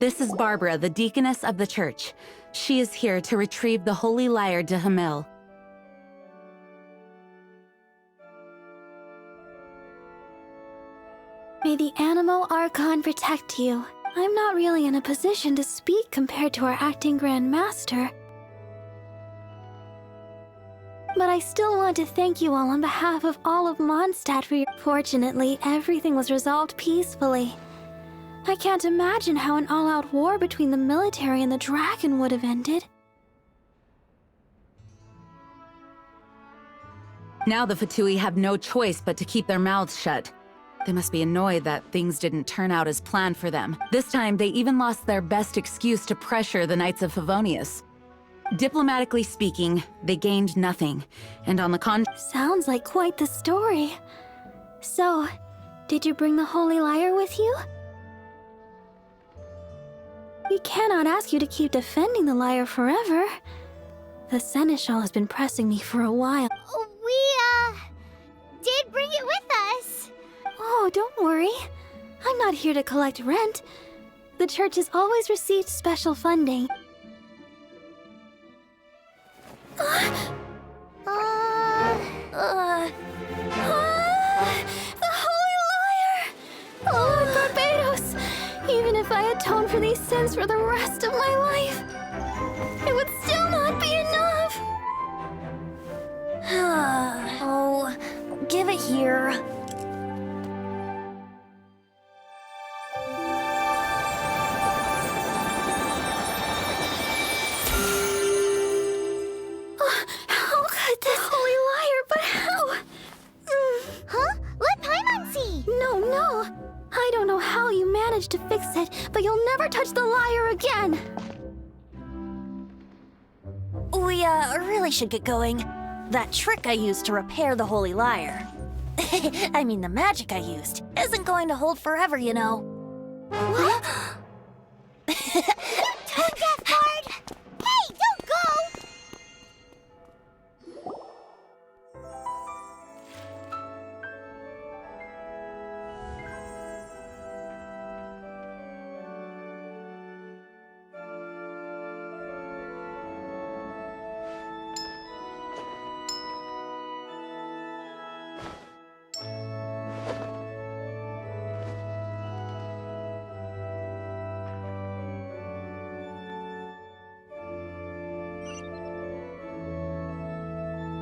This is Barbara, the deaconess of the church. She is here to retrieve the holy lyre de Hamil. May the Animal Archon protect you. I'm not really in a position to speak compared to our acting Grand Master. But I still want to thank you all on behalf of all of Mondstadt for your... Fortunately, everything was resolved peacefully. I can't imagine how an all-out war between the military and the dragon would have ended. Now the Fatui have no choice but to keep their mouths shut. They must be annoyed that things didn't turn out as planned for them. This time, they even lost their best excuse to pressure the Knights of Favonius. Diplomatically speaking, they gained nothing, and on the Sounds like quite the story. So, did you bring the holy lyre with you? We cannot ask you to keep defending the lyre forever. The Seneschal has been pressing me for a while. We, did bring it with us. Oh, don't worry. I'm not here to collect rent. The church has always received special funding. The Holy Lyre! Lord Barbados! Even if I atone for these sins for the rest of my life, it would still not be enough! Oh, give it here. How could this Holy Lyre, but how? Huh? Let Paimon see! No. I don't know how you managed to fix it, but you'll never touch the lyre again! We, really should get going. That trick I used to repair the holy lyre. I mean, the magic I used isn't going to hold forever, you know. What? Tone deaf guard! Hey, don't go!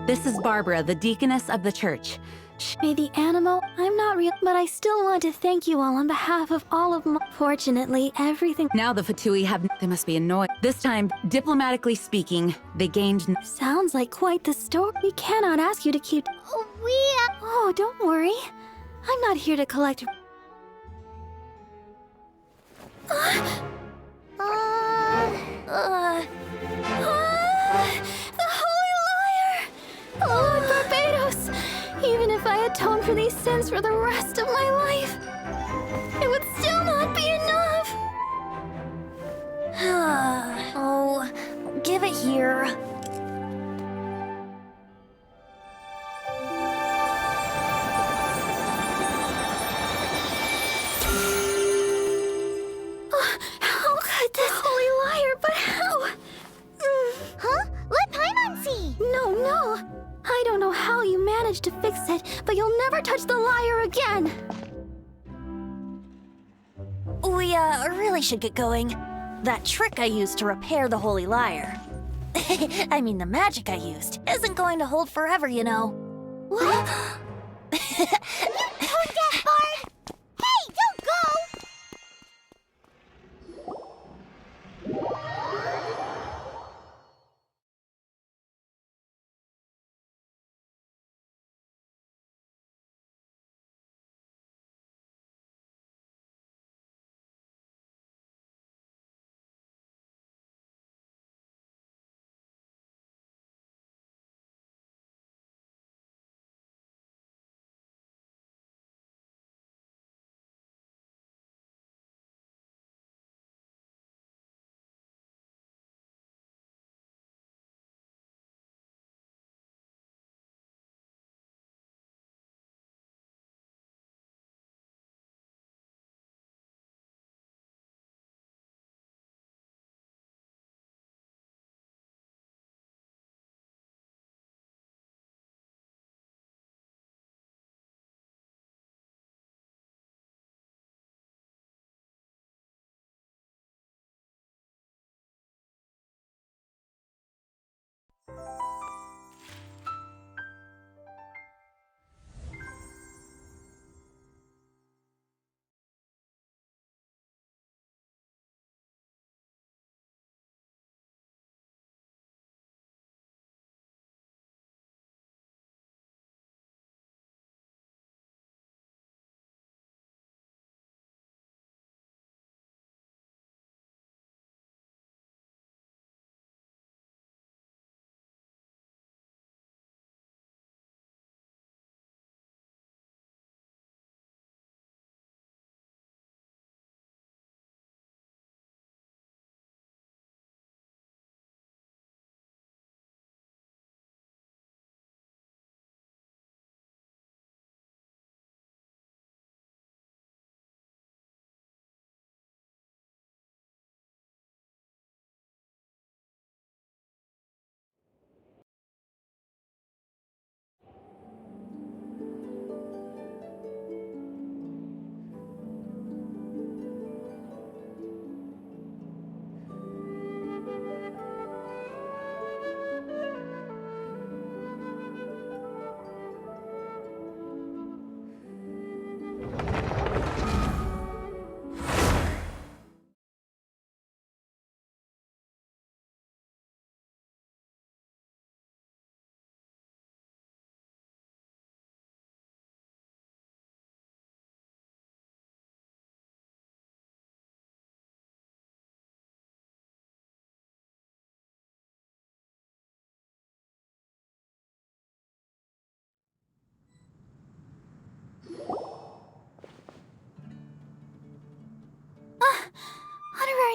This is Barbara, the deaconess of the church. May the animal... I'm not real, but I still want to thank you all on behalf of all of my... Fortunately, everything... Now the Fatui have... They must be annoyed. This time, diplomatically speaking, they gained... Sounds like quite the story. We cannot ask you to keep... Oh, don't worry. I'm not here to collect... The Holy Lyre! Lord Barbados! Even if I atone for these sins for the rest of my life, it would still not be enough! Oh, give it here. How could this Holy Lyre, but how? Huh? Let Paimon see! No. I don't know how you managed to fix it, but you'll never touch the lyre again! We, really should get going. That trick I used to repair the holy lyre. I mean, the magic I used isn't going to hold forever, you know. What? Tone deaf guard!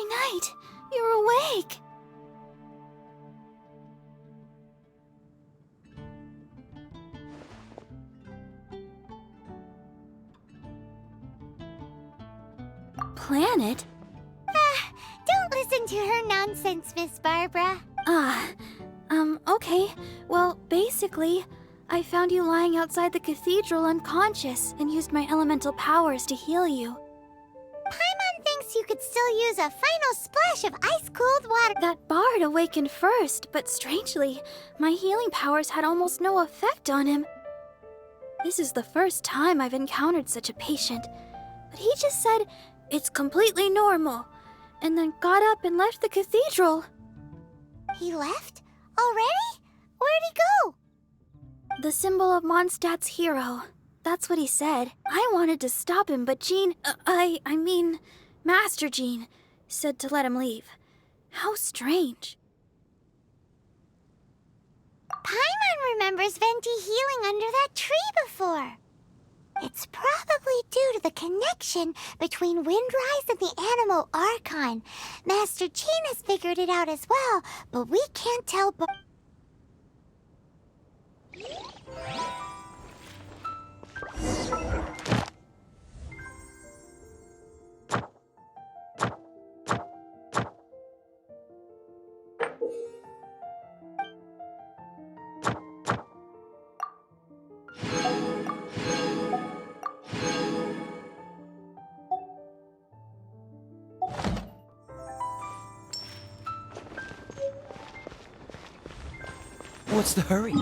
Night, you're awake. Planet? Don't listen to her nonsense, Miss Barbara. Okay. Well, basically, I found you lying outside the cathedral unconscious and used my elemental powers to heal you. Paimon thinks you could still use a final splash of ice-cold water. That bard awakened first, but strangely, my healing powers had almost no effect on him. This is the first time I've encountered such a patient, but he just said it's completely normal, and then got up and left the cathedral. He left? Already? Where'd he go? The symbol of Mondstadt's hero. That's what he said. I wanted to stop him, but Jean, I mean, Master Jean, said to let him leave. How strange. Paimon remembers Venti healing under that tree before. It's probably due to the connection between Windrise and the Animal Archon. Master Jean has figured it out as well, but we can't tell. What's the hurry?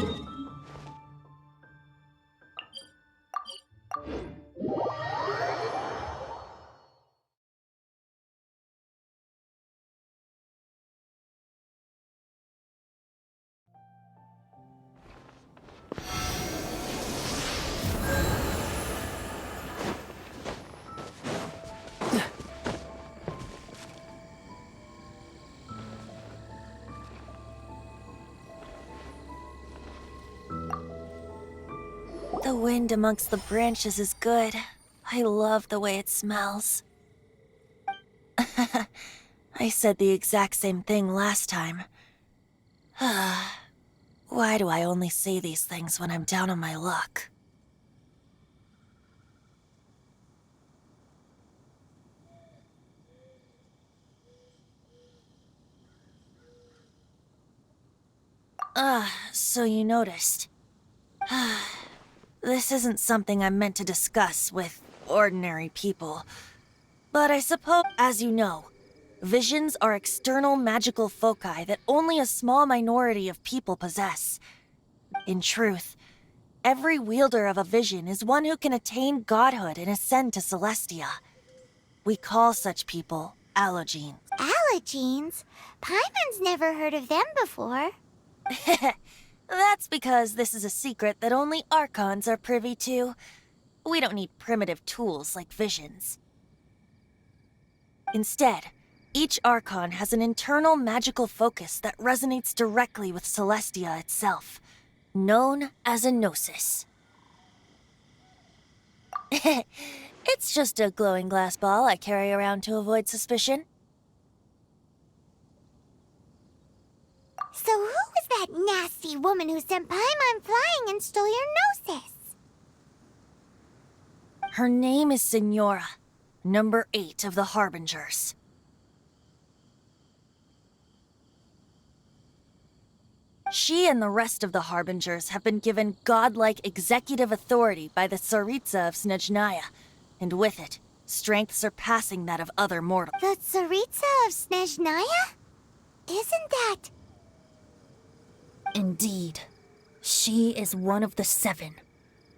The wind amongst the branches is good. I love the way it smells. I said the exact same thing last time. Why do I only say these things when I'm down on my luck? So you noticed. This isn't something I'm meant to discuss with ordinary people. But I suppose, as you know, visions are external magical foci that only a small minority of people possess. In truth, every wielder of a vision is one who can attain godhood and ascend to Celestia. We call such people allogenes. Allogenes? Paimon's never heard of them before. That's because this is a secret that only Archons are privy to. We don't need primitive tools like visions. Instead, each Archon has an internal magical focus that resonates directly with Celestia itself, known as a gnosis. It's just a glowing glass ball I carry around to avoid suspicion. So who was that nasty woman who sent Paimon flying and stole your gnosis? Her name is Signora, number 8 of the Harbingers. She and the rest of the Harbingers have been given godlike executive authority by the Tsaritsa of Snezhnaya, and with it, strength surpassing that of other mortals. The Tsaritsa of Snezhnaya? Isn't that... Indeed. She is one of the 7.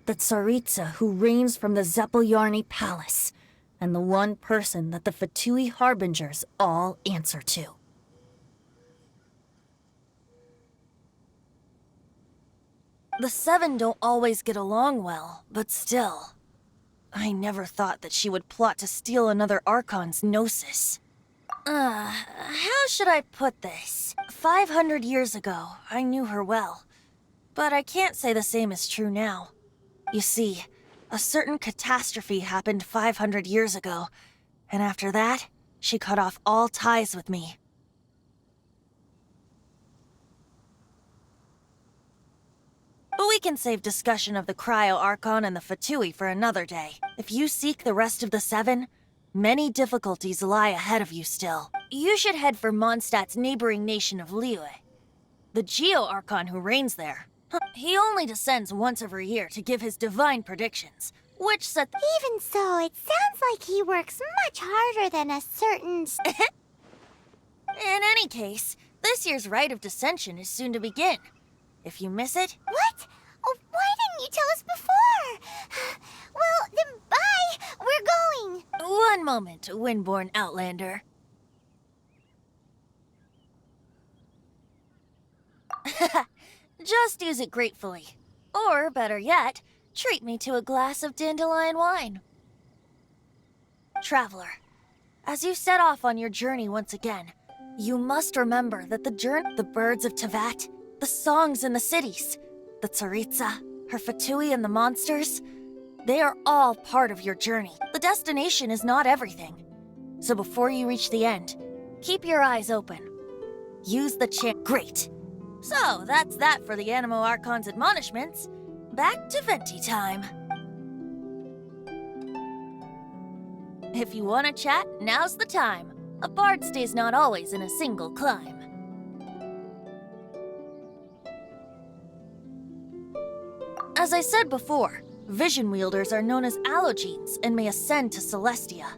The Tsaritsa who reigns from the Zepelyarny Palace, and the one person that the Fatui Harbingers all answer to. The 7 don't always get along well, but still. I never thought that she would plot to steal another Archon's gnosis. How should I put this? 500 years ago, I knew her well. But I can't say the same is true now. You see, a certain catastrophe happened 500 years ago, and after that, she cut off all ties with me. But we can save discussion of the Cryo Archon and the Fatui for another day. If you seek the rest of the 7, many difficulties lie ahead of you still. You should head for Mondstadt's neighboring nation of Liyue. The Geo Archon who reigns there. He only descends once every year to give his divine predictions, which set the— Even so, it sounds like he works much harder than a certain... In any case, this year's Rite of Descension is soon to begin. If you miss it... What? Oh, why didn't you tell us before? Well, then bye! We're going! One moment, Windborn Outlander. Just use it gratefully. Or, better yet, treat me to a glass of dandelion wine. Traveler, as you set off on your journey once again, you must remember that the birds of Tevat, the songs in the cities, the Tsaritsa, her Fatui and the monsters, they are all part of your journey. The destination is not everything. So before you reach the end, keep your eyes open. Use the chant. Great! So, that's that for the Animo Archon's admonishments. Back to Venti time. If you want to chat, now's the time. A bard stays not always in a single clime. As I said before, vision wielders are known as allogenes and may ascend to Celestia.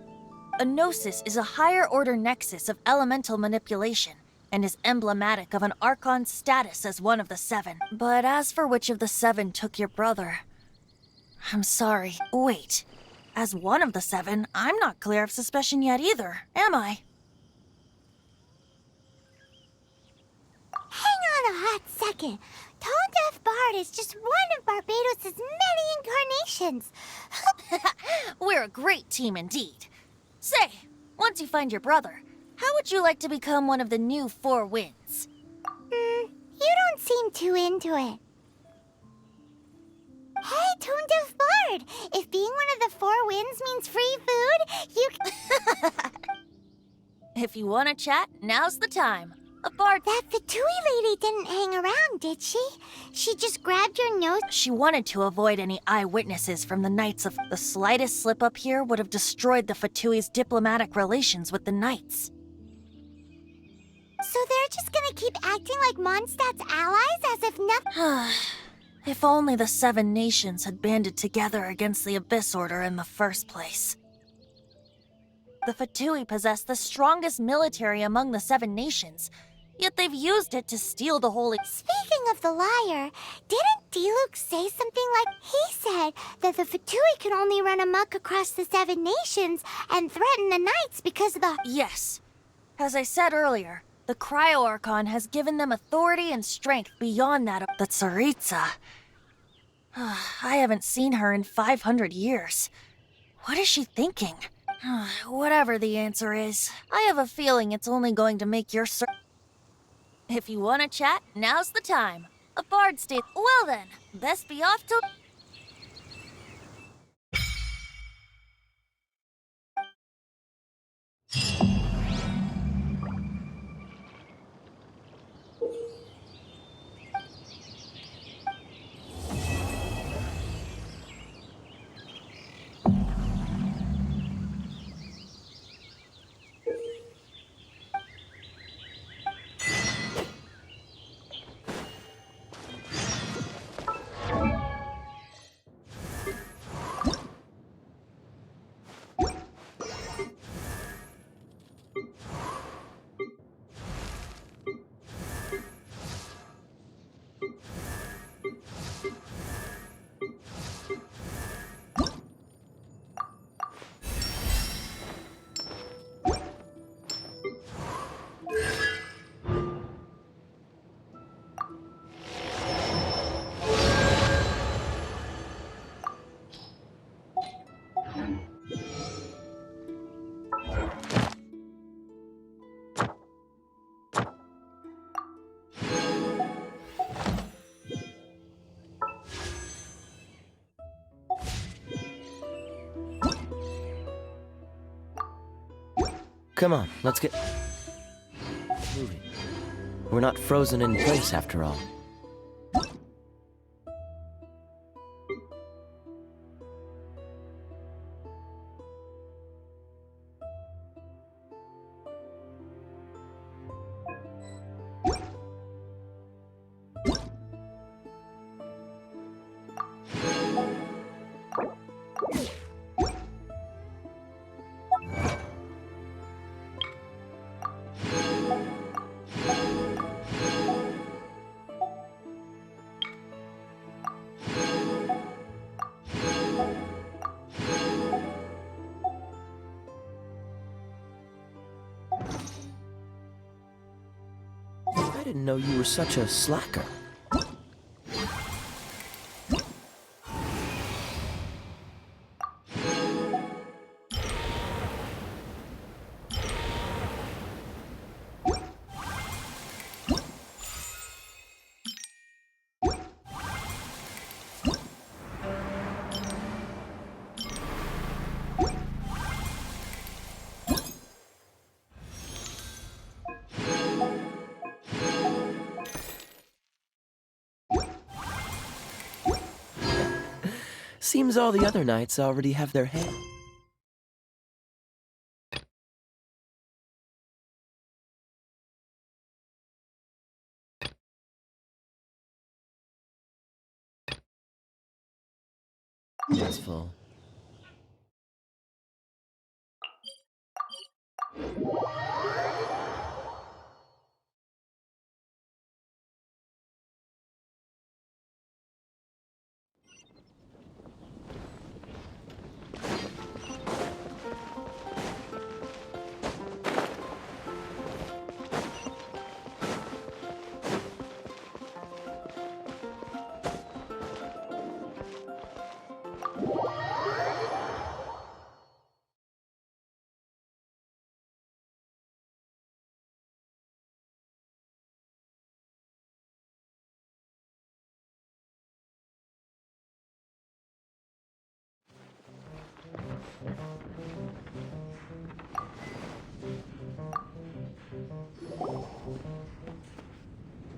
A gnosis is a higher-order nexus of elemental manipulation and is emblematic of an Archon's status as one of the 7. But as for which of the 7 took your brother... I'm sorry. Wait. As one of the 7, I'm not clear of suspicion yet either, am I? Hang on a hot second. Tone Deaf Bard is just one of Barbados' many incarnations. We're a great team indeed. Say, once you find your brother, how would you like to become one of the new 4 winds? You don't seem too into it. Hey, Tone Deaf Bard! If being one of the 4 winds means free food, you If you want to chat, now's the time. A bard... That Fatui lady didn't hang around, did she? She just grabbed your nose. She wanted to avoid any eyewitnesses from the Knights of... The slightest slip-up here would have destroyed the Fatui's diplomatic relations with the Knights. So they're just gonna keep acting like Mondstadt's allies as if nothing... If only the 7 nations had banded together against the Abyss Order in the first place. The Fatui possess the strongest military among the 7 nations, yet they've used it to steal the holy... Speaking of the liar, didn't Diluc say something like... He said that the Fatui could only run amok across the 7 nations and threaten the Knights because of the... Yes. As I said earlier, the Cryo Archon has given them authority and strength beyond that of the Tsaritsa. I haven't seen her in 500 years. What is she thinking? Whatever the answer is, I have a feeling it's only going to make your If you want to chat, now's the time. A bard state. Well then, best be off to... Come on, let's get moving. We're not frozen in place after all. I didn't know you were such a slacker. Seems all the other knights already have their hair. That's full.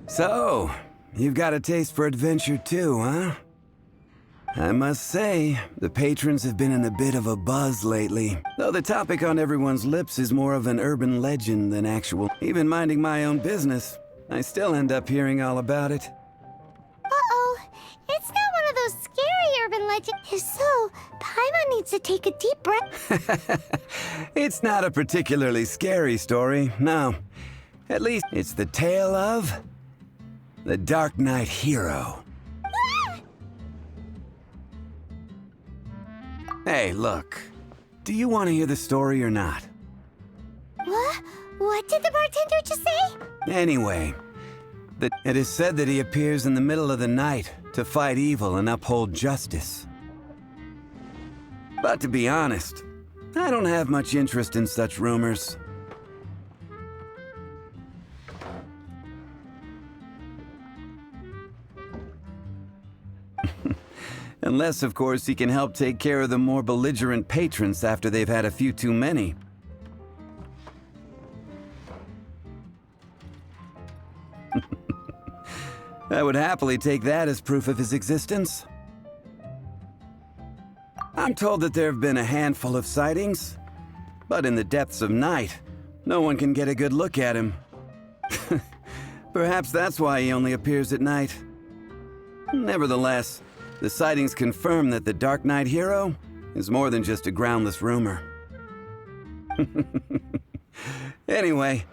So, you've got a taste for adventure too, huh? I must say, the patrons have been in a bit of a buzz lately. Though the topic on everyone's lips is more of an urban legend than actual. Even minding my own business, I still end up hearing all about it. Uh-oh. It's not one of those scary urban legends. If so, Paimon needs to take a deep breath. It's not a particularly scary story, no. At least it's the tale of the Dark Knight hero. Hey, look. Do you want to hear the story or not? What? What did the bartender just say? Anyway, it is said that he appears in the middle of the night to fight evil and uphold justice. But to be honest, I don't have much interest in such rumors. Unless, of course, he can help take care of the more belligerent patrons after they've had a few too many. I would happily take that as proof of his existence. I'm told that there have been a handful of sightings, but in the depths of night, no one can get a good look at him. Perhaps that's why he only appears at night. Nevertheless, the sightings confirm that the Dark Knight hero is more than just a groundless rumor. Anyway,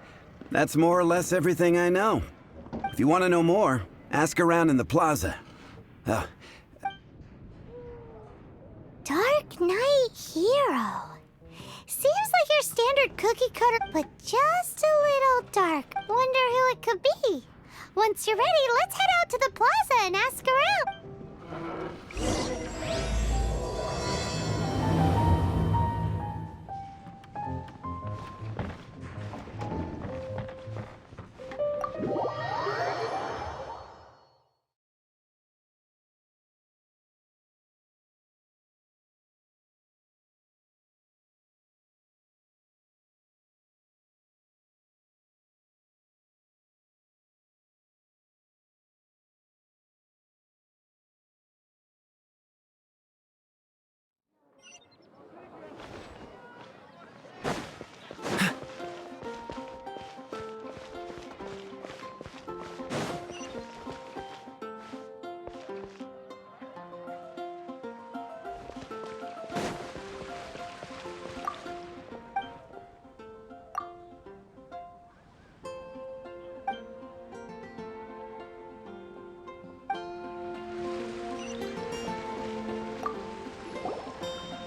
that's more or less everything I know. If you want to know more, ask around in the plaza. Dark Knight hero. Seems like your standard cookie cutter, but just a little dark. Wonder who it could be. Once you're ready, let's head out to the plaza and ask around.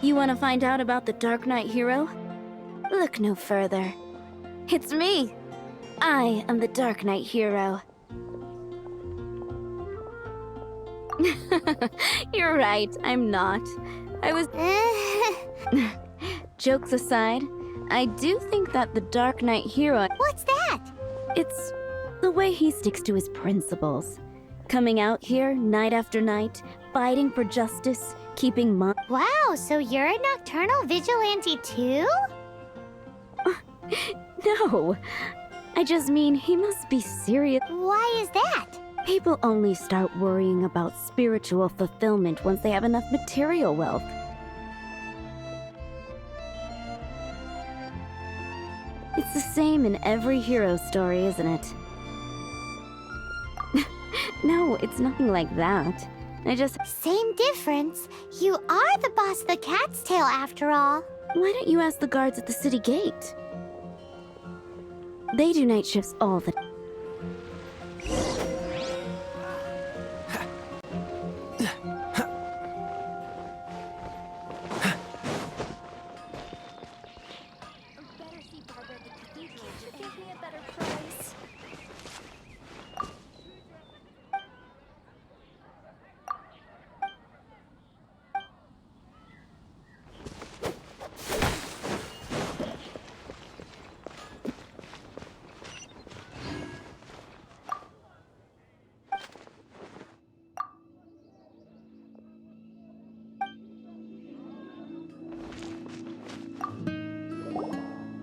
You want to find out about the Dark Knight hero? Look no further. It's me! I am the Dark Knight hero. You're right, I'm not. I was... Jokes aside, I do think that the Dark Knight hero... What's that? It's the way he sticks to his principles. Coming out here night after night, fighting for justice, keeping Wow, so you're a nocturnal vigilante too? No, I just mean he must be serious. Why is that? People only start worrying about spiritual fulfillment once they have enough material wealth. It's the same in every hero story, isn't it? No, it's nothing like that. I just... Same difference. You are the boss of the Cat's Tail after all. Why don't you ask the guards at the city gate? They do night shifts all the...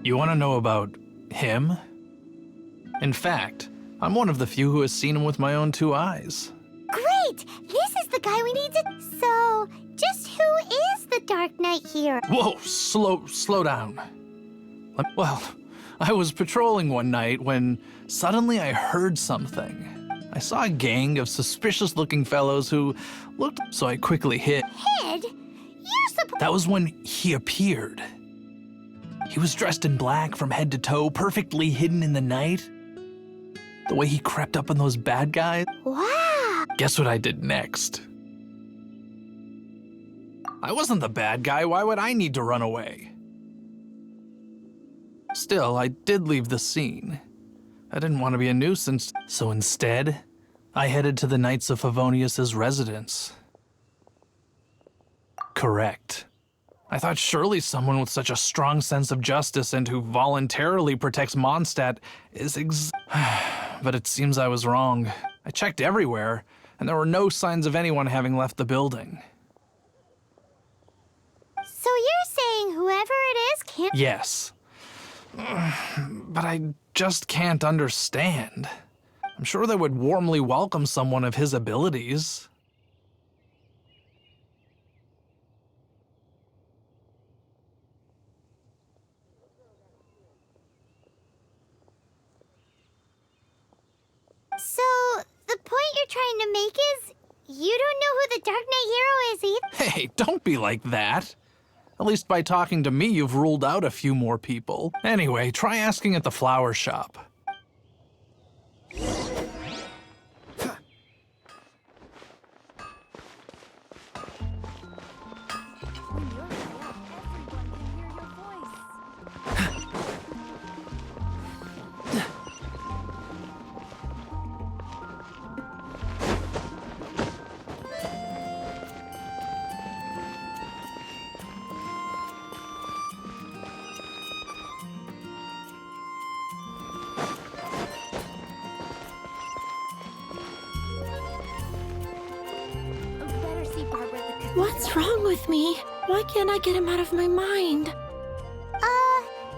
You want to know about him? In fact, I'm one of the few who has seen him with my own 2 eyes. Great! This is the guy we need to... So, just who is the Dark Knight hero? Whoa, slow down. Well, I was patrolling one night when suddenly I heard something. I saw a gang of suspicious-looking fellows who looked, so I quickly hid. Hid? You're supposed... That was when he appeared. He was dressed in black from head to toe, perfectly hidden in the night. The way he crept up on those bad guys. Wow! Guess what I did next? I wasn't the bad guy. Why would I need to run away? Still, I did leave the scene. I didn't want to be a nuisance, so instead, I headed to the Knights of Favonius's residence. Correct. I thought surely someone with such a strong sense of justice and who voluntarily protects Mondstadt is But it seems I was wrong. I checked everywhere, and there were no signs of anyone having left the building. So you're saying whoever it is can't... Yes. But I just can't understand. I'm sure they would warmly welcome someone of his abilities. So, the point you're trying to make is, you don't know who the Dark Knight hero is either? Hey, don't be like that. At least by talking to me, you've ruled out a few more people. Anyway, try asking at the flower shop. What's wrong with me? Why can't I get him out of my mind?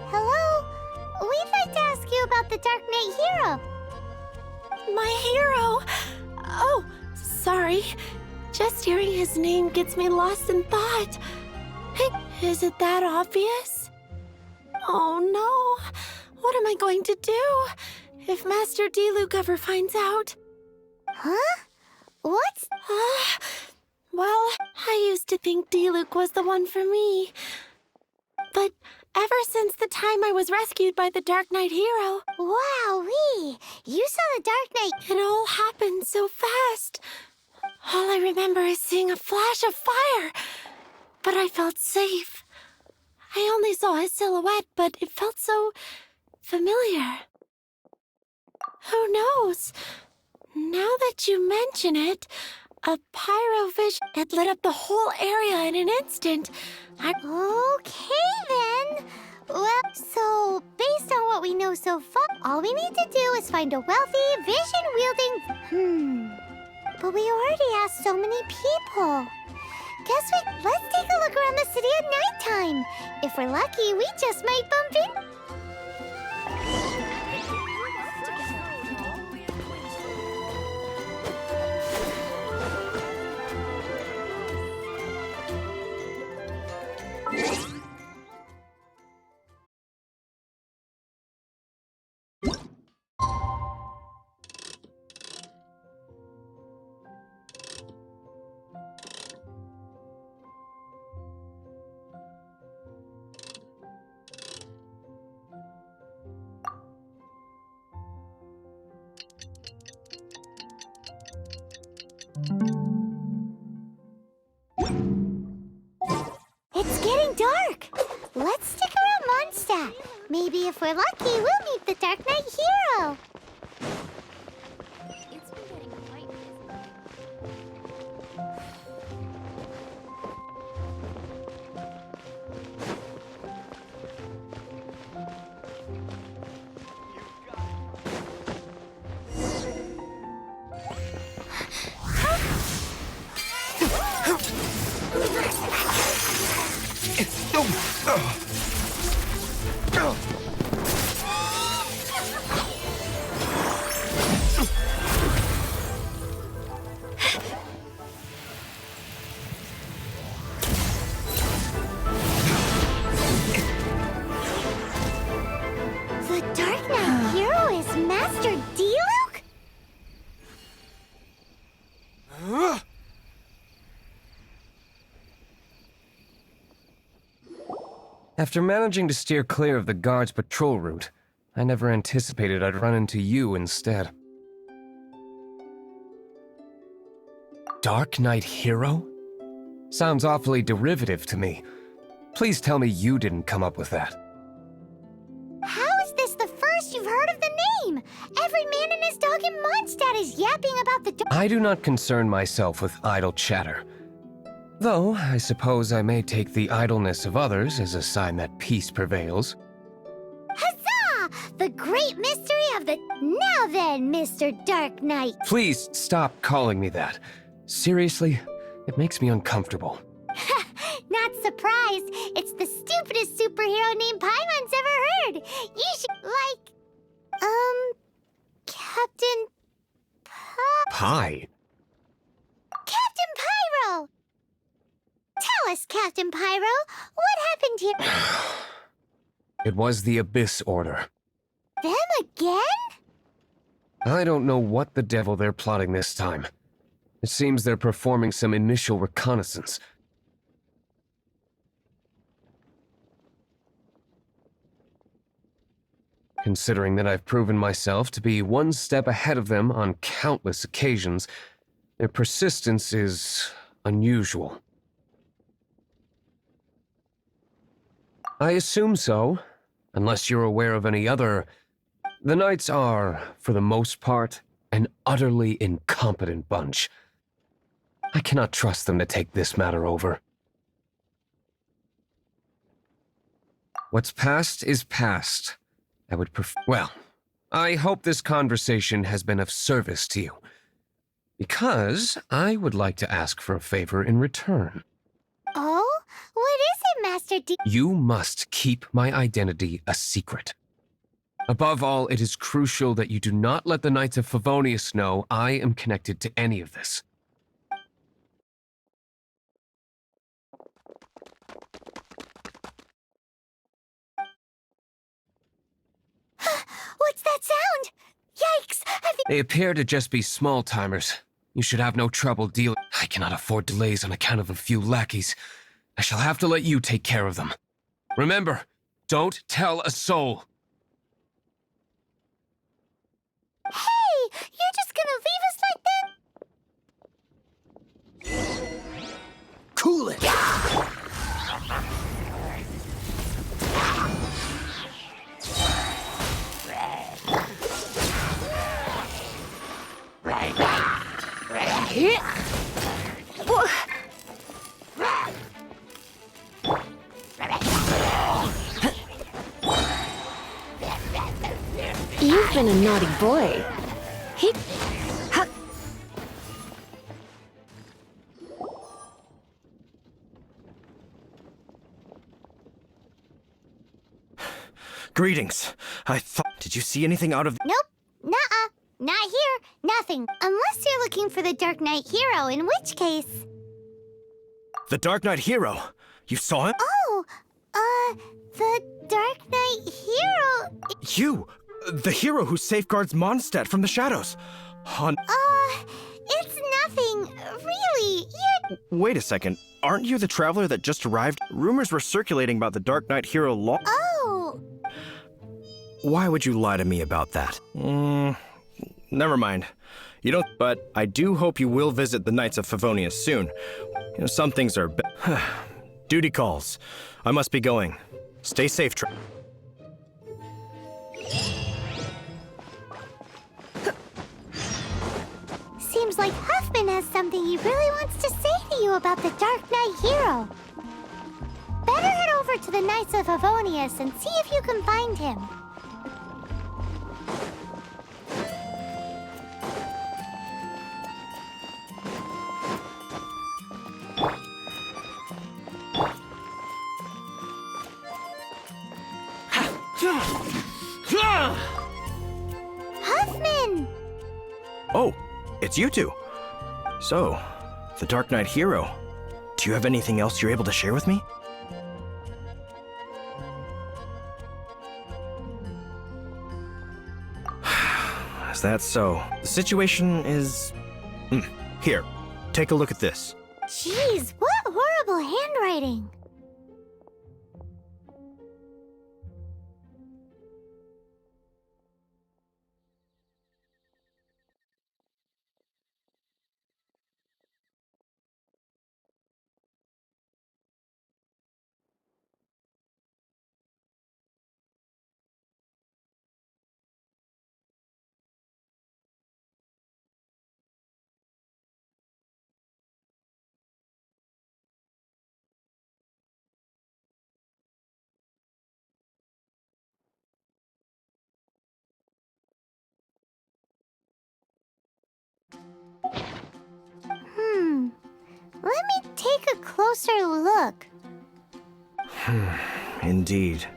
Hello? We'd like to ask you about the Dark Knight hero. My hero? Oh, sorry. Just hearing his name gets me lost in thought. Is it that obvious? Oh no. What am I going to do if Master D-Luke ever finds out? Huh? What's... Well, I used to think D-Luke was the one for me. But ever since the time I was rescued by the Dark Knight hero... Wowee! You saw the Dark Knight... It all happened so fast. All I remember is seeing a flash of fire. but I felt safe. I only saw his silhouette, but it felt so familiar. Who knows? Now that you mention it, a pyrovision, it lit up the whole area in an instant. Okay, then. Well, so, based on what we know so far, all we need to do is find a wealthy, vision-wielding... But we already asked so many people. Let's take a look around the city at nighttime. If we're lucky, we just might bump in. It's getting dark. Let's stick around Mondstadt. Maybe if we're lucky, we'll meet the Dark Knight hero. It's been getting quite The Dark Knight hero is Master D-Luke? After managing to steer clear of the guards' patrol route, I never anticipated I'd run into you instead. Dark Knight Hero? Sounds awfully derivative to me. Please tell me you didn't come up with that. How is this the first you've heard of the name? Every man and his dog in Mondstadt is yapping about the I do not concern myself with idle chatter. Though, I suppose I may take the idleness of others as a sign that peace prevails. Huzzah! The great mystery of the... Now then, Mr. Dark Knight. Please stop calling me that. Seriously, it makes me uncomfortable. Not surprised. It's the stupidest superhero name Paimon's ever heard. You should, Captain... Pie? Captain Pyro! Tell us, Captain Pyro, what happened here? It was the Abyss Order. Them again? I don't know what the devil they're plotting this time. It seems they're performing some initial reconnaissance. Considering that I've proven myself to be one step ahead of them on countless occasions, their persistence is unusual. I assume so, unless you're aware of any other. The Knights are, for the most part, an utterly incompetent bunch. I cannot trust them to take this matter over. What's past is past. I would prefer... Well, I hope this conversation has been of service to you. Because I would like to ask for a favor in return. Oh? What is it, Master D? You must keep my identity a secret. Above all, it is crucial that you do not let the Knights of Favonius know I am connected to any of this. What's that sound? Yikes! They appear to just be small-timers. You should have no trouble dealing. I cannot afford delays on account of a few lackeys. I shall have to let you take care of them. Remember, don't tell a soul. Hey! You're just gonna leave us like that? Cool it! You've been a naughty boy. Greetings. I thought. Did you see anything out of? Nope. Nuh-uh. Not here. Nothing. Unless you're looking for the Dark Knight hero, in which case... The Dark Knight hero. You saw him? Oh, the Dark Knight hero... You! The hero who safeguards Mondstadt from the shadows. It's nothing. Really, you're... Wait a second. Aren't you the traveler that just arrived? Rumors were circulating about the Dark Knight hero Oh. Why would you lie to me about that? Never mind. You don't, but I do hope you will visit the Knights of Favonius soon. You know, some things are... Duty calls. I must be going. Stay safe, Seems like Huffman has something he really wants to say to you about the Dark Knight hero. Better head over to the Knights of Favonius and see if you can find him. Huffman! Oh, it's you two. So, the Dark Knight hero. Do you have anything else you're able to share with me? Is that so? The situation is... Here, take a look at this. Jeez, what horrible handwriting! Let me take a closer look. Indeed.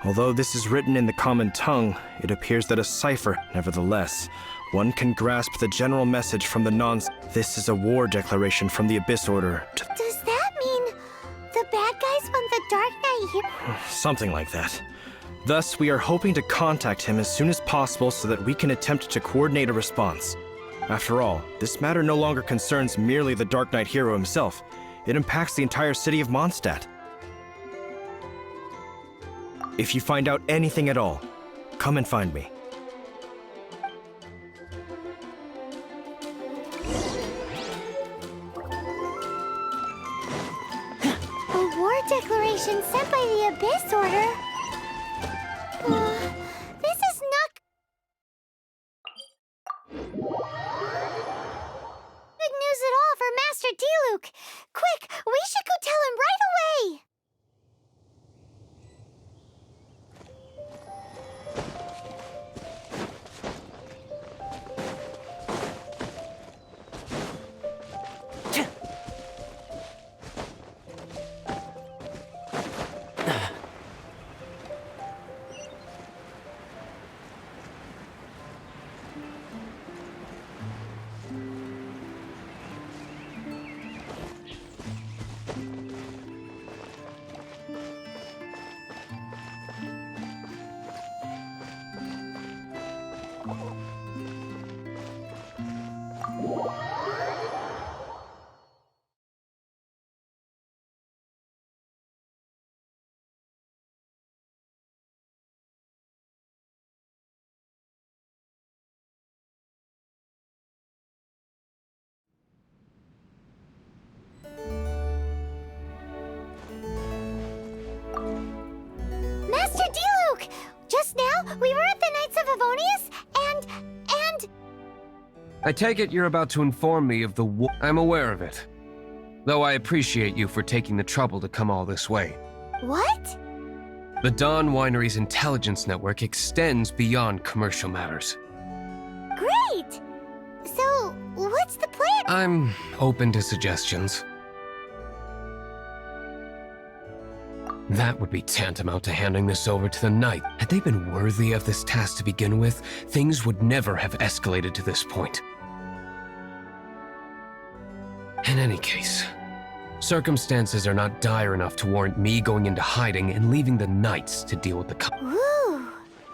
Although this is written in the common tongue, it appears that a cipher. Nevertheless, one can grasp the general message from the This is a war declaration from the Abyss Order to... Does that mean the bad guys want the Dark Knight here? Something like that. Thus, we are hoping to contact him as soon as possible so that we can attempt to coordinate a response. After all, this matter no longer concerns merely the Dark Knight hero himself. It impacts the entire city of Mondstadt. If you find out anything at all, come and find me. A war declaration sent by the Abyss Order? This is not good news at all for Master Diluc. Quick, we should go tell him right away! Master Diluc! Just now, we were at the Knights of Favonius, and... I take it you're about to inform me of the war. I'm aware of it. Though I appreciate you for taking the trouble to come all this way. What? The Dawn Winery's intelligence network extends beyond commercial matters. Great! So, what's the plan? I'm open to suggestions. That would be tantamount to handing this over to the Knight. Had they been worthy of this task to begin with, things would never have escalated to this point. In any case, circumstances are not dire enough to warrant me going into hiding and leaving the Knights to deal with the Ooh,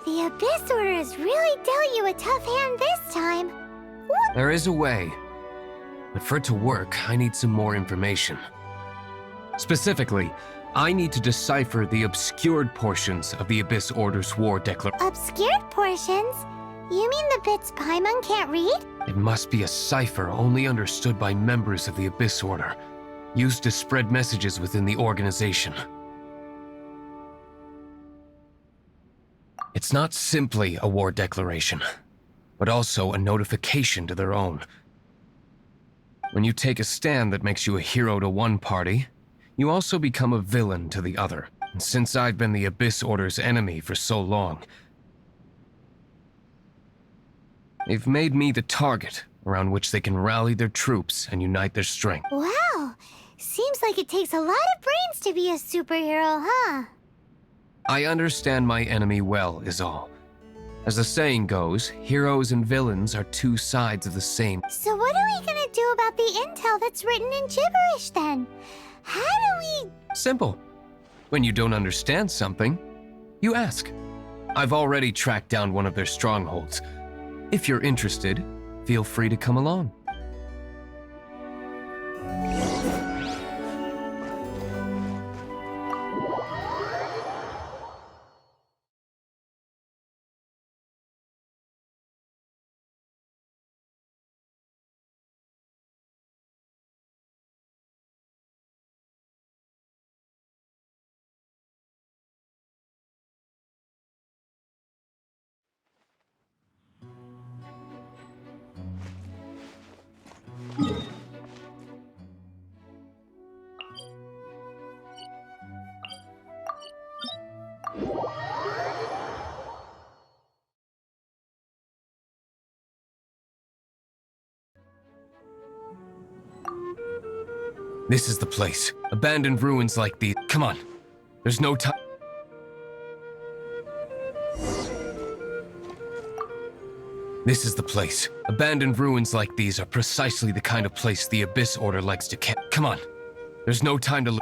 the Abyss Order has really dealt you a tough hand this time. What? There is a way, but for it to work, I need some more information. Specifically, I need to decipher the obscured portions of the Abyss Order's war declaration. Obscured portions? You mean the bits Paimon can't read? It must be a cipher only understood by members of the Abyss Order, used to spread messages within the organization. It's not simply a war declaration, but also a notification to their own. When you take a stand that makes you a hero to one party, you also become a villain to the other. And since I've been the Abyss Order's enemy for so long, they've made me the target around which they can rally their troops and unite their strength. Wow, seems like it takes a lot of brains to be a superhero, huh? I understand my enemy well, is all. As the saying goes, heroes and villains are two sides of the same. So what are we gonna do about the intel that's written in gibberish then? How do we... Simple. When you don't understand something, you ask. I've already tracked down one of their strongholds. If you're interested, feel free to come along. This is the place. Abandoned ruins like these. Come on. There's no time. This is the place. Abandoned ruins like these are precisely the kind of place the Abyss Order likes to camp. Come on. There's no time to lose.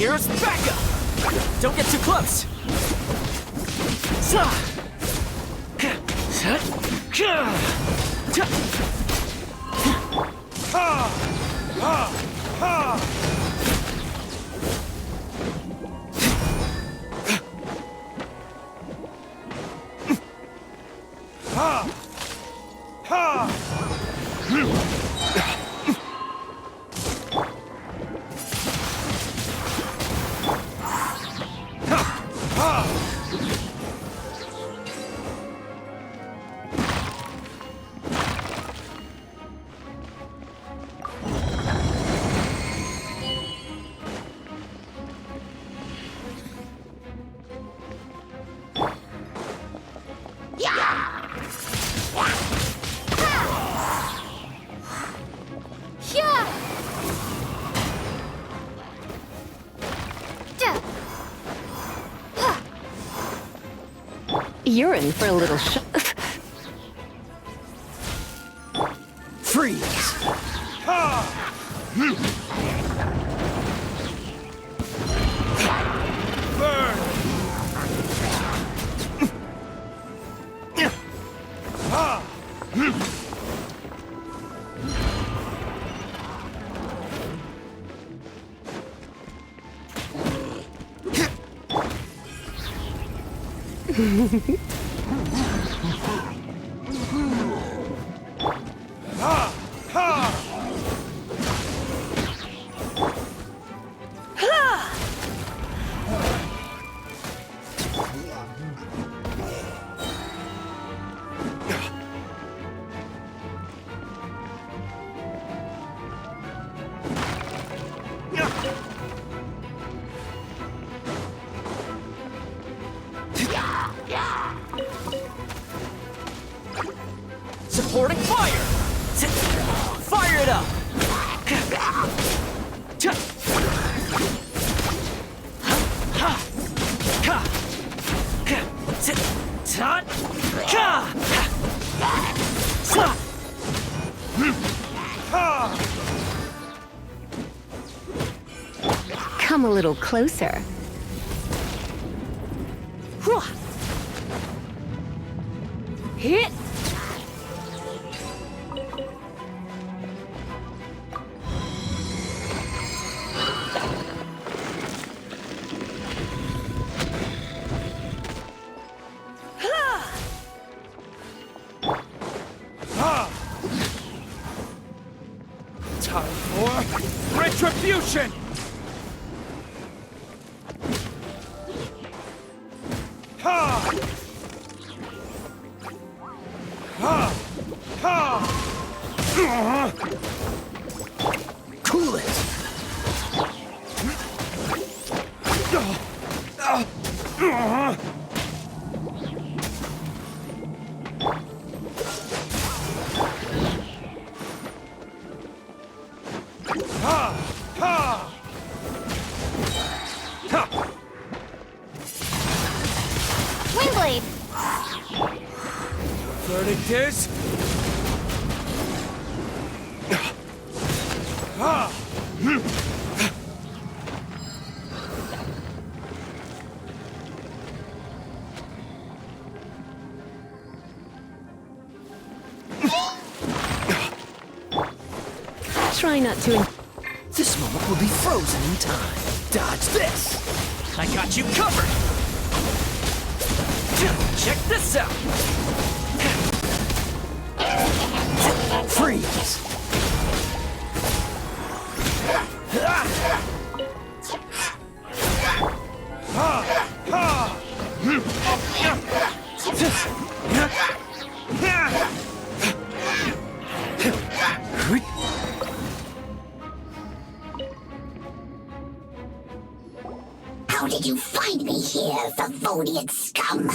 Here's backup! Don't get too close! You're in for a little Freeze! Supporting fire! Fire it up! Come a little closer. Hit! Time for retribution! Ha! Ha! Ha! Cool it! Ha! Ha! Ha! Windblade! Verdict is... Ha! Try not to. This moment will be frozen in time. Dodge this! I got you covered! Check this out! Freeze! How did you find me here, Favonian scum?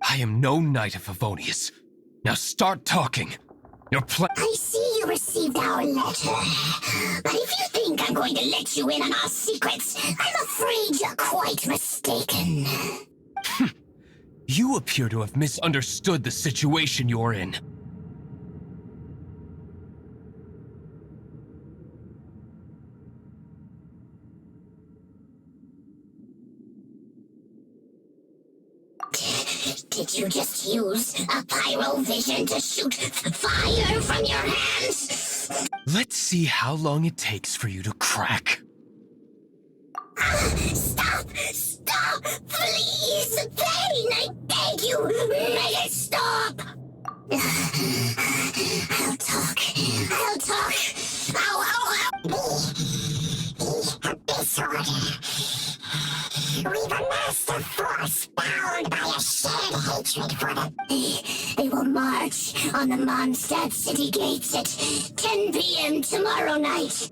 I am no knight of Favonius. Now start talking. Your plan. I see you received our letter. But if you think I'm going to let you in on our secrets, I'm afraid you're quite mistaken. You appear to have misunderstood the situation you're in. Did you just use a pyrovision to shoot fire from your hands? Let's see how long it takes for you to crack. Stop! Stop! Please! Pain! I beg you! Make it stop! I'll talk. I'll talk. Disorder. We've amassed a force bound by a shared hatred for them. They will march on the Mondstadt city gates at 10 p.m. tomorrow night.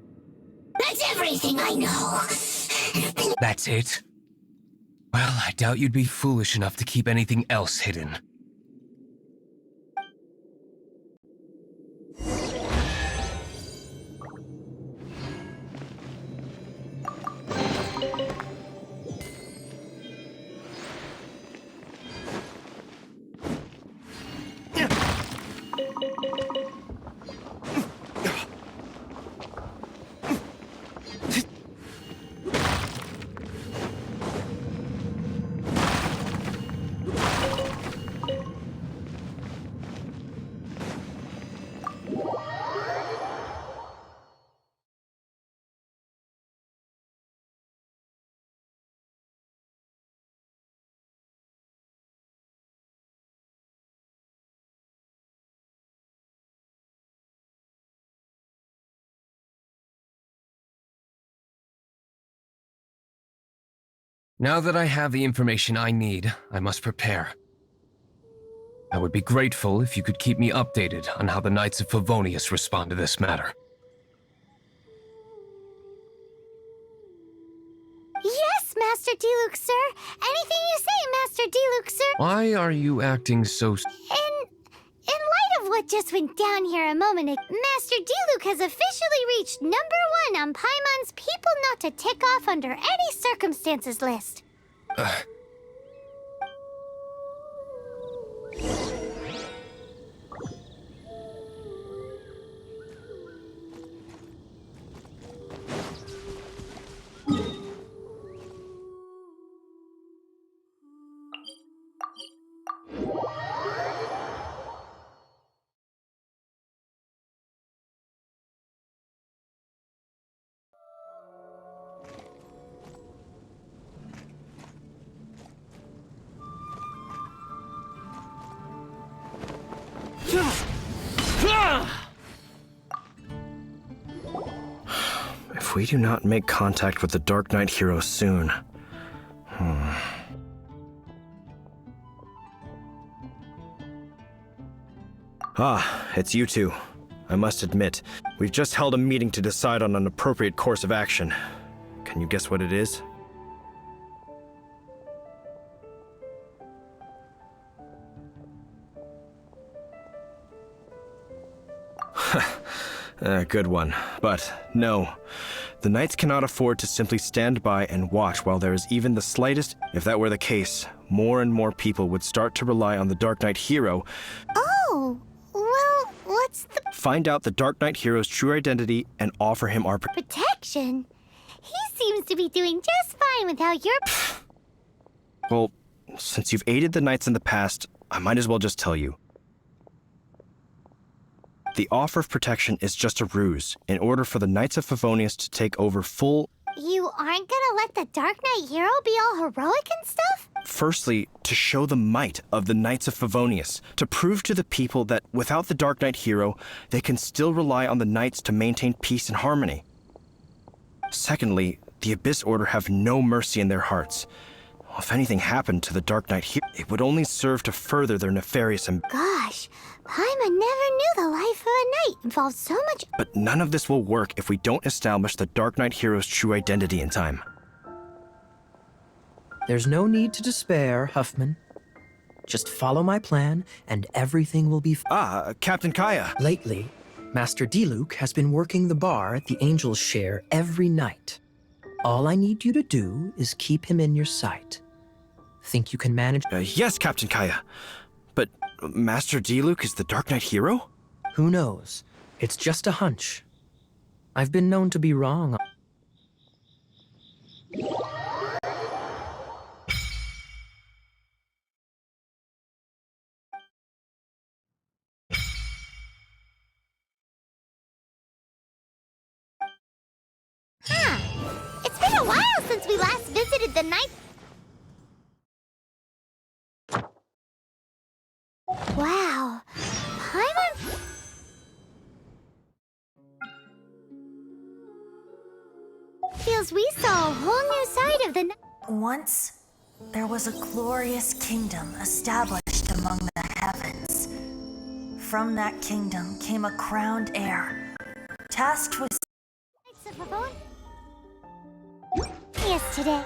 That's everything I know. That's it? Well, I doubt you'd be foolish enough to keep anything else hidden. Now that I have the information I need, I must prepare. I would be grateful if you could keep me updated on how the Knights of Favonius respond to this matter. Yes, Master Diluc, sir. Anything you say, Master Diluc, sir. Why are you acting so... In light of what just went down here a moment ago, Master Diluc has officially reached #1 on Paimon's people not to tick off under any circumstances list. If we do not make contact with the Dark Knight hero soon... Ah, it's you two. I must admit, we've just held a meeting to decide on an appropriate course of action. Can you guess what it is? Good one. But no, the Knights cannot afford to simply stand by and watch while there is even the slightest... If that were the case, more and more people would start to rely on the Dark Knight hero. Oh, well, what's the... Find out the Dark Knight hero's true identity and offer him our... protection? He seems to be doing just fine without your... Well, since you've aided the Knights in the past, I might as well just tell you. The offer of protection is just a ruse, in order for the Knights of Favonius to take over full... You aren't gonna let the Dark Knight hero be all heroic and stuff? Firstly, to show the might of the Knights of Favonius, to prove to the people that without the Dark Knight hero, they can still rely on the Knights to maintain peace and harmony. Secondly, the Abyss Order have no mercy in their hearts. If anything happened to the Dark Knight hero, it would only serve to further their nefarious Gosh, Paimon never knew the life of a knight involved so much... But none of this will work if we don't establish the Dark Knight hero's true identity in time. There's no need to despair, Huffman. Just follow my plan, and everything will be Captain Kaya. Lately, Master Diluc has been working the bar at the Angel's Share every night. All I need you to do is keep him in your sight. Think you can manage? Yes, Captain Kaya. But Master Diluc is the Dark Knight hero? Who knows? It's just a hunch. I've been known to be wrong. It's been a while since we last visited the night... Wow, Paimon... Feels we saw a whole new side of the... Once, there was a glorious kingdom established among the heavens. From that kingdom came a crowned heir, tasked with... Yes, today.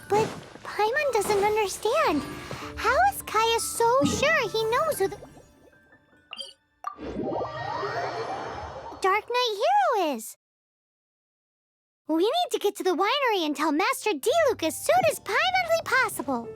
But Paimon doesn't understand. How is Kaya so sure he knows who the Dark Knight hero is? We need to get to the winery and tell Master Diluc as soon as Paimonly possible.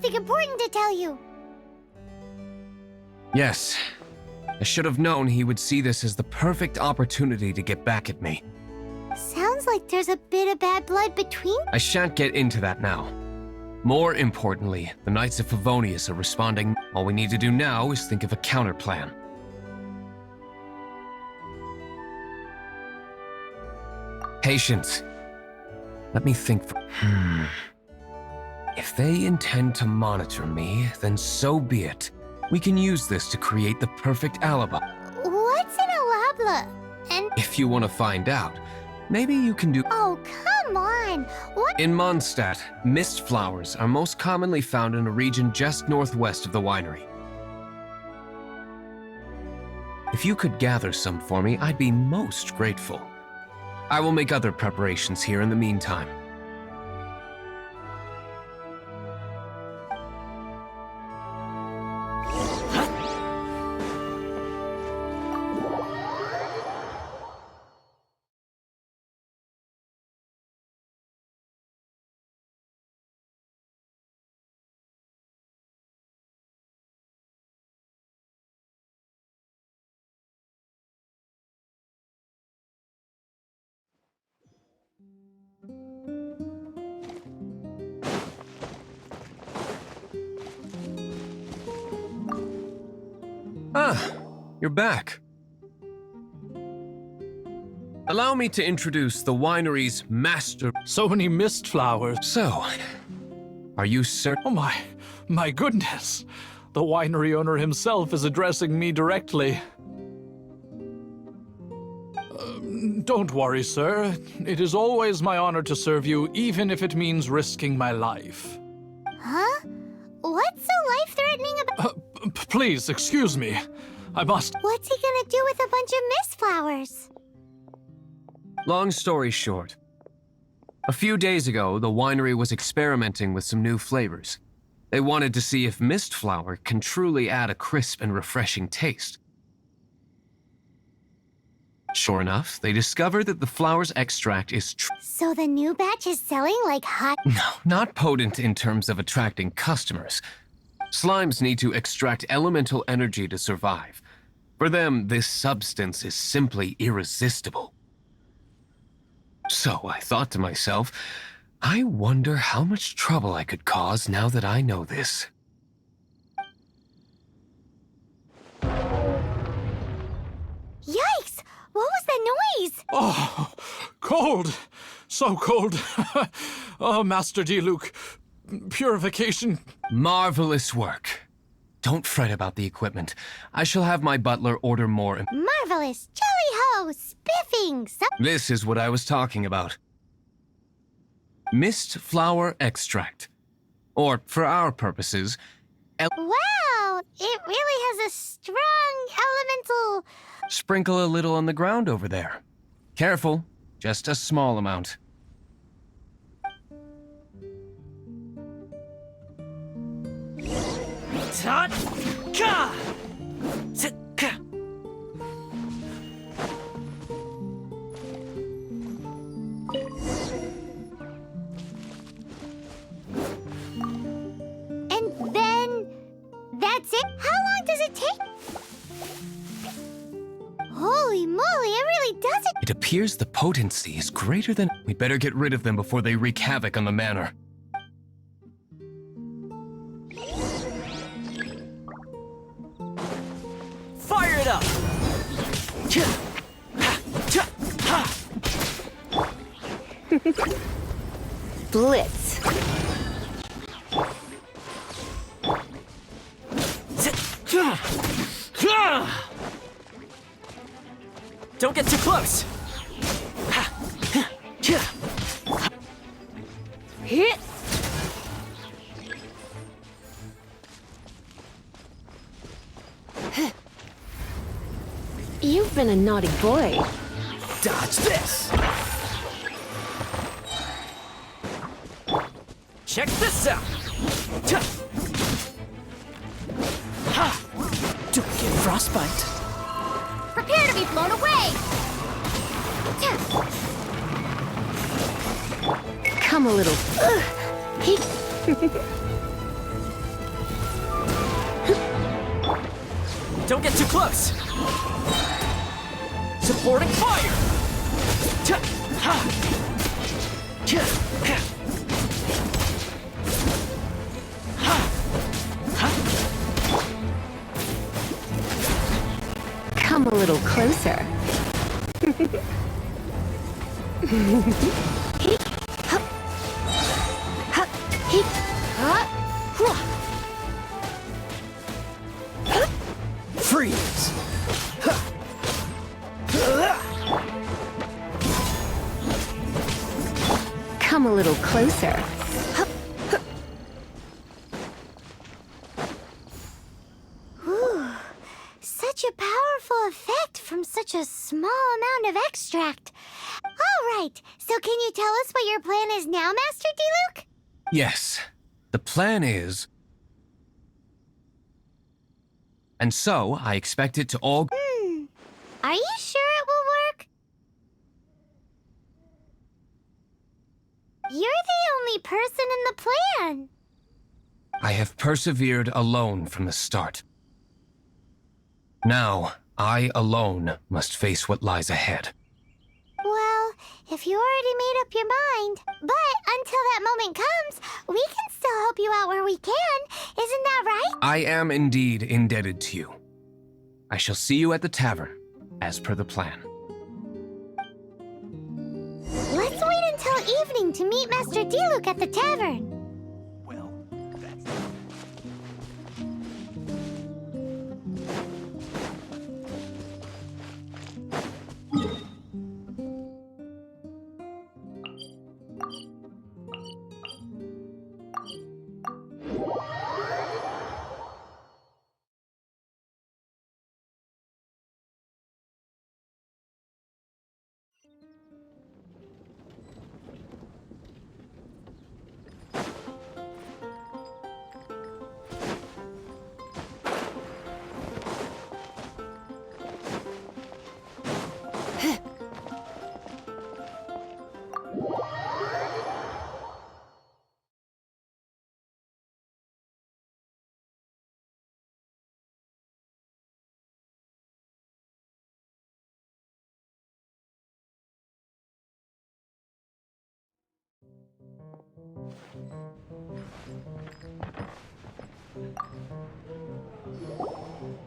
something important to tell you. Yes. I should have known he would see this as the perfect opportunity to get back at me. Sounds like there's a bit of bad blood between... I shan't get into that now. More importantly, the Knights of Favonius are responding. All we need to do now is think of a counterplan. Patience. Let me think for... If they intend to monitor me, then so be it. We can use this to create the perfect alibi. What's an alabla? And... If you want to find out, maybe you can do... Oh, come on! What? In Mondstadt, mist flowers are most commonly found in a region just northwest of the winery. If you could gather some for me, I'd be most grateful. I will make other preparations here in the meantime. Ah, you're back. Allow me to introduce the winery's master. So many mist flowers. So, are you certain? Oh my goodness. The winery owner himself is addressing me directly. Don't worry, sir. It is always my honor to serve you, even if it means risking my life. Huh? What's so life-threatening about... Please, excuse me. I must... What's he gonna do with a bunch of mist flowers? Long story short, a few days ago, the winery was experimenting with some new flavors. They wanted to see if mist flower can truly add a crisp and refreshing taste. Sure enough, they discovered that the flower's extract is So the new batch is selling like hot... No, not potent in terms of attracting customers. Slimes need to extract elemental energy to survive. For them, this substance is simply irresistible. So I thought to myself, I wonder how much trouble I could cause now that I know this. Yikes! What was that noise? Oh, cold. So cold. Oh, Master D. Purification. Marvelous work. Don't fret about the equipment. I shall have my butler order more. Marvelous! Jolly-ho! Spiffing! This is what I was talking about. Mist flower extract. Or, for our purposes, Wow! It really has a strong elemental... Sprinkle a little on the ground over there. Careful, just a small amount. And then... that's it? How long does it take? Holy moly, it really does it! It appears the potency is greater than... We'd better get rid of them before they wreak havoc on the manor. Fire it up! Blitz. Don't get too close! Hit. You've been a naughty boy. Dodge this! Check this out! Don't get frostbite. Prepare to be blown away! Come a little. Don't get too close! Supporting fire! Come a little closer. Freeze! Come a little closer. Ooh, such a powerful effect from such a small amount of extract. All right, so can you tell us what your plan is now, Master D-Luke? Yes, the plan is... And so, I expect it to all... Are you sure it will work? You're the only person in the plan. I have persevered alone from the start. Now, I alone must face what lies ahead. Well, if you already made up your mind, but until that moment comes, we can still help you out where we can. Isn't that right? I am indeed indebted to you. I shall see you at the tavern, as per the plan. Let's wait until evening to meet Master D-Luke at the tavern.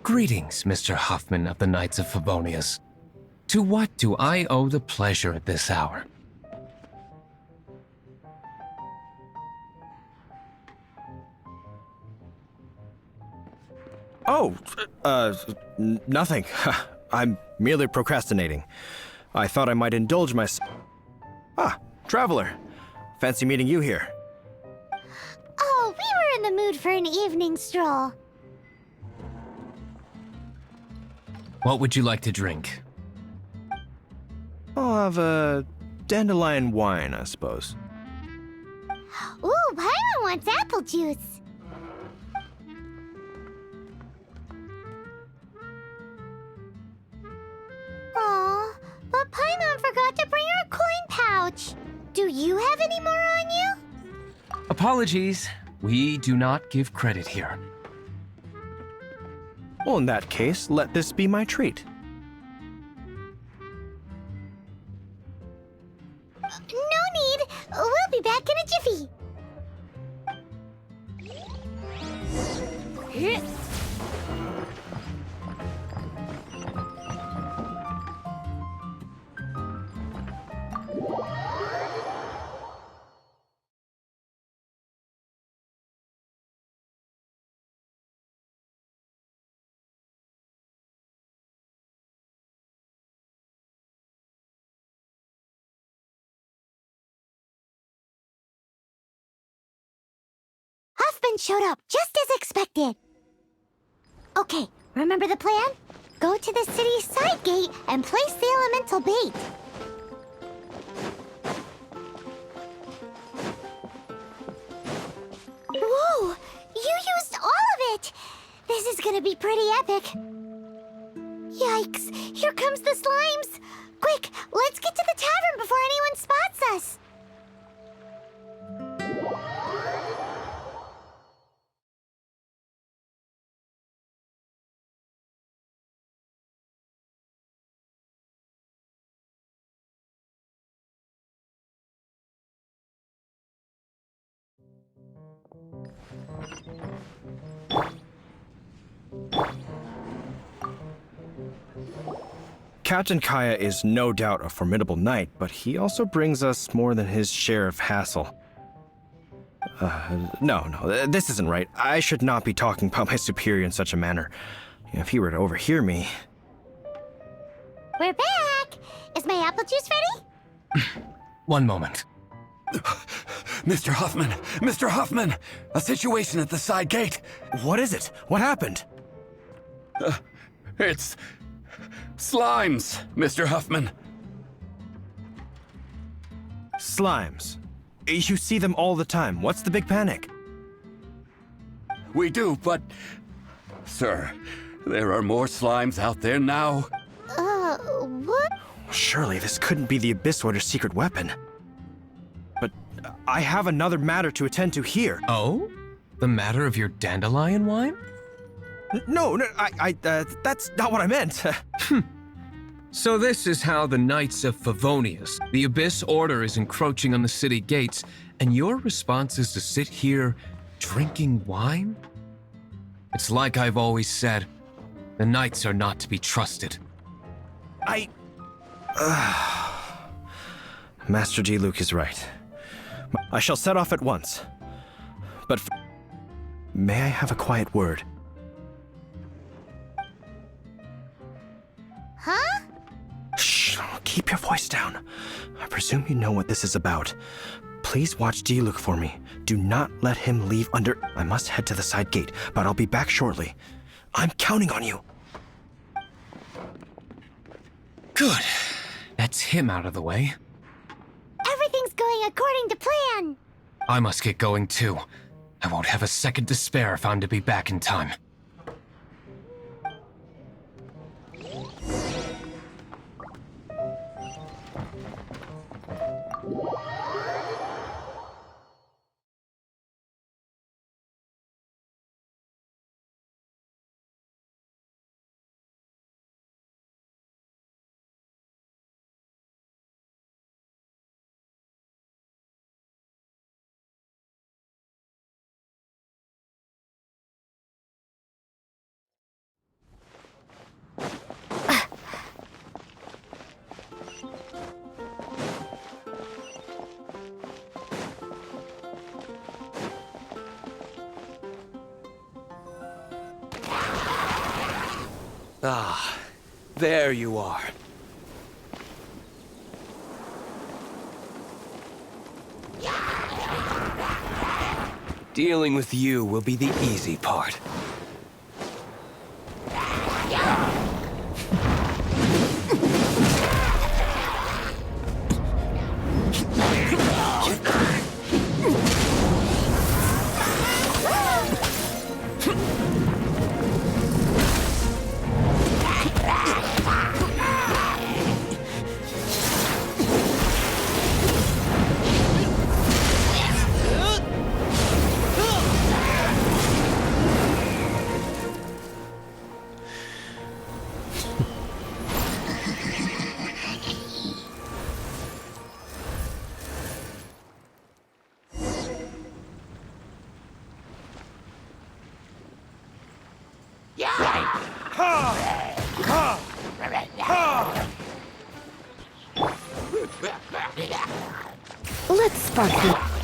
Greetings, Mr. Hoffman of the Knights of Favonius. To what do I owe the pleasure at this hour? Oh, nothing. I'm merely procrastinating. I thought I might indulge myself. Ah, Traveler. Fancy meeting you here. Oh, we were in the mood for an evening stroll. What would you like to drink? I'll have a dandelion wine, I suppose. Ooh, Paimon wants apple juice. Aw, but Paimon forgot to bring her coin pouch. Do you have any more on you? Apologies. We do not give credit here. Well, in that case, let this be my treat. No need. We'll be back in a jiffy. Huffman showed up just as expected. Okay, remember the plan? Go to the city's side gate and place the elemental bait. Whoa! You used all of it! This is gonna be pretty epic. Yikes! Here comes the slimes! Quick, let's get to the tavern before anyone spots us! Captain Kaya is no doubt a formidable knight, but he also brings us more than his share of hassle. No, this isn't right. I should not be talking about my superior in such a manner. If he were to overhear me... We're back! Is my apple juice ready? One moment. Mr. Huffman! Mr. Huffman! A situation at the side gate! What is it? What happened? It's... slimes, Mr. Huffman. Slimes. You see them all the time. What's the big panic? We do, but... Sir, there are more slimes out there now. What? Surely this couldn't be the Abyss Order's secret weapon. But I have another matter to attend to here. Oh? The matter of your dandelion wine? No, that's not what I meant. So this is how the Knights of Favonius, the Abyss Order, is encroaching on the city gates, and your response is to sit here drinking wine? It's like I've always said, the Knights are not to be trusted. Master Diluc is right. I shall set off at once. But may I have a quiet word? Huh? Shh, keep your voice down. I presume you know what this is about. Please watch Diluc for me. Do not let him leave under... I must head to the side gate, but I'll be back shortly. I'm counting on you. Good. That's him out of the way. Everything's going according to plan. I must get going too. I won't have a second to spare if I'm to be back in time. Ah, there you are. Dealing with you will be the easy part. Let's spark the...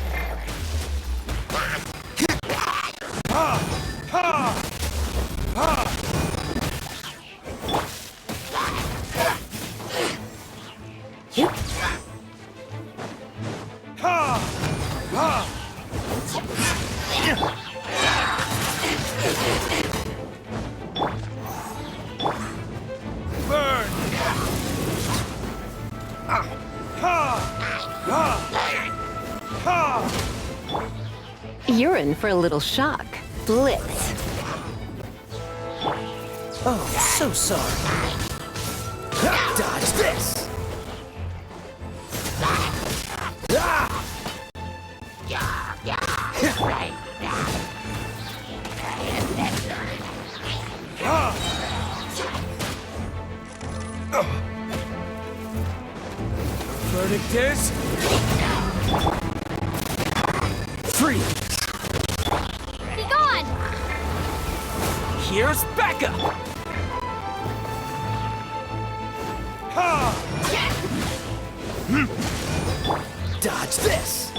You're in for a little shock. Blitz. Oh, so sorry. Dodge this! Verdict is... freeze! Here's backup! Dodge this!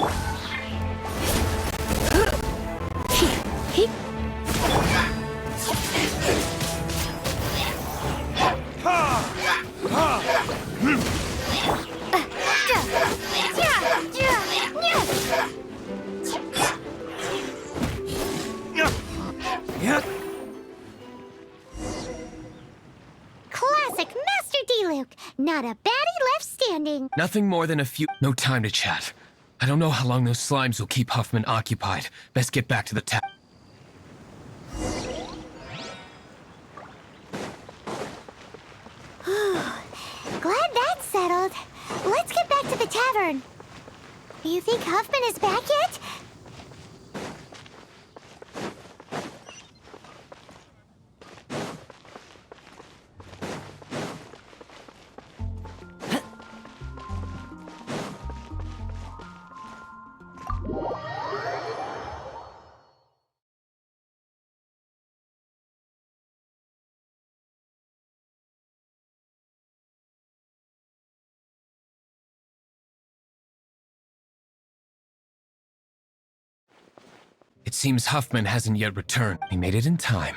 Classic Master D-Luke. Not a baddie left standing. Nothing more than a few. No time to chat. I don't know how long those slimes will keep Huffman occupied. Best get back to the tap. Glad that's settled. Let's get back to the tavern. You think Huffman is back yet? It seems Huffman hasn't yet returned. He made it in time.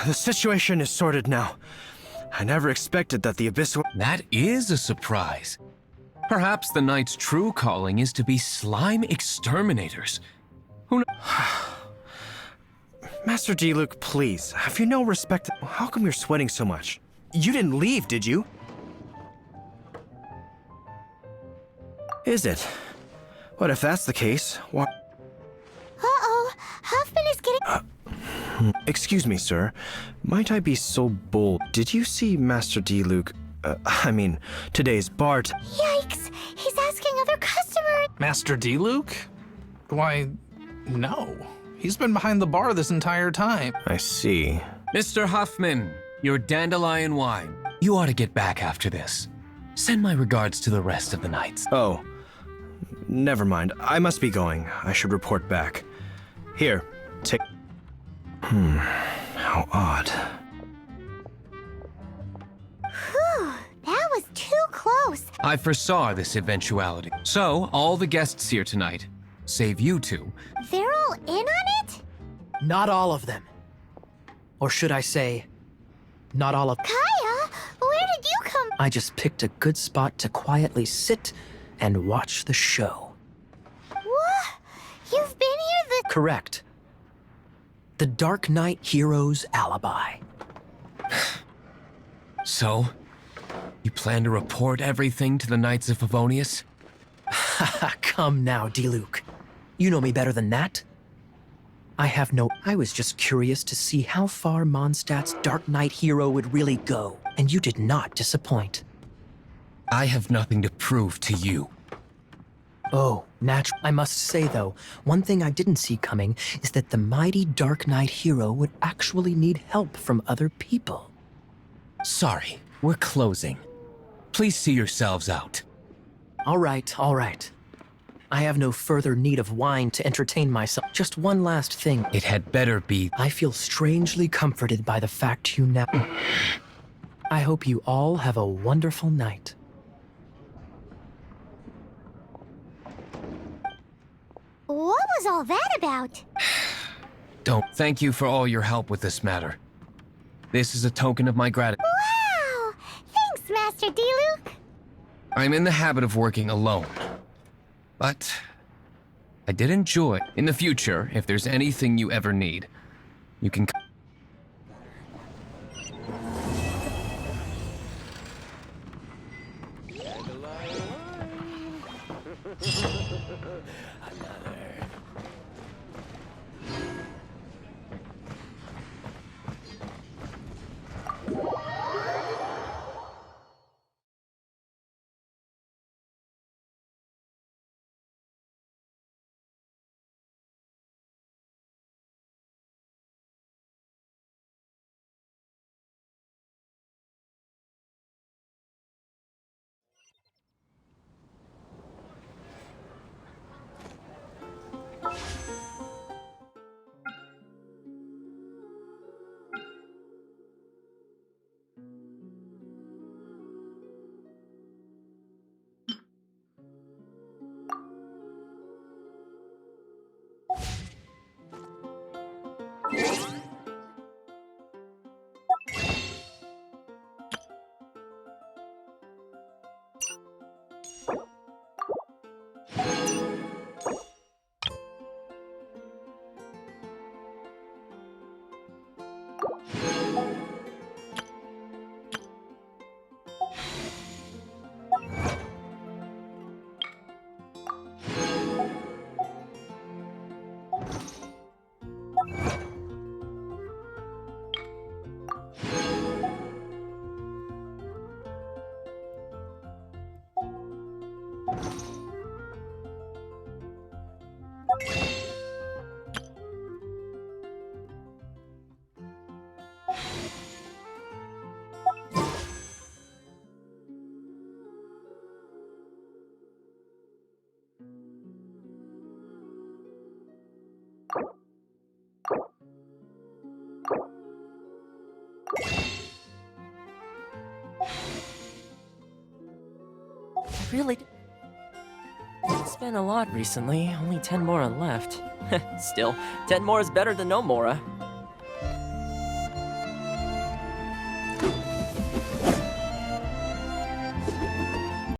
The situation is sorted now. I never expected that the abyss would— That is a surprise. Perhaps the Knight's true calling is to be slime exterminators. Who kn— Master D-Luke, please, have you no respect? How come you're sweating so much? You didn't leave, did you? Is it? What if that's the case? Why— Uh-oh. Huffman is getting... Excuse me, sir. Might I be so bold? Did you see Master D-Luke? I mean, today's Bart. Yikes! He's asking other customers. Master D-Luke? Why, no. He's been behind the bar this entire time. I see. Mr. Huffman, your dandelion wine. You ought to get back after this. Send my regards to the rest of the Knights. Oh. Never mind. I must be going. I should report back. Here, take... How odd. Whew, that was too close. I foresaw this eventuality. So, all the guests here tonight, save you two, They're all in on it? Not all of them. Or should I say, not all of— Kaya, where did you come? I just picked a good spot to quietly sit and watch the show. What? You've been here the... Correct. The Dark Knight hero's alibi. So, you plan to report everything to the Knights of Favonius? Haha, come now, D-Luke. You know me better than that. I was just curious to see how far Mondstadt's Dark Knight hero would really go, and you did not disappoint. I have nothing to prove to you. Oh, natural. I must say, though, one thing I didn't see coming is that the mighty Dark Knight hero would actually need help from other people. Sorry, we're closing. Please see yourselves out. All right, all right. I have no further need of wine to entertain myself. Just one last thing. It had better be. I feel strangely comforted by the fact you now... I hope you all have a wonderful night. What was all that about? Don't. Thank you for all your help with this matter. This is a token of my gratitude. Wow! Thanks, Master D-Luke. I'm in the habit of working alone. But I did enjoy. In the future, if there's anything you ever need, you can... really... It's been a lot recently. Only 10 Mora left. Still, 10 more is better than no Mora.